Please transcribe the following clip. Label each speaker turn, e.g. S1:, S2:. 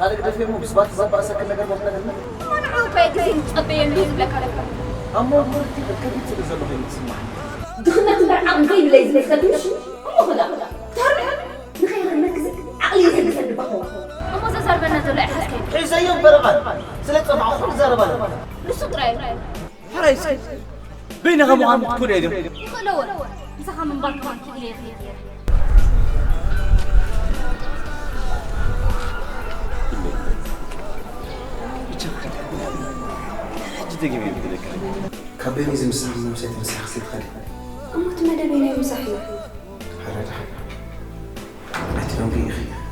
S1: أنا كده في مو بسبات زبا سكن نجار وقت نجار.
S2: أنا عارفة كذي تقبل لي لك على
S1: أما مرتي بكرة تلزم هاي تسمع.
S2: دخلنا تبع عقل غير لا يزلك تبيش. أما خدا. تعرف نخيل نركز عقلي يزلك سد بقوة. أما زار بنا زول إحساس كيف.
S1: حزيهم برغان. سلطة مع خل زربان.
S2: لسطرين.
S1: حرايس. بينها معاملة تكون يدهم.
S2: يقولوا مسخة من بركان كذي.
S1: جدك مين بدك؟
S3: كبير يزم سهم وسيت مسح خسيت خلي.
S2: أما تمدى بيني ومسحي.
S3: حرارة. أتلون بيخي.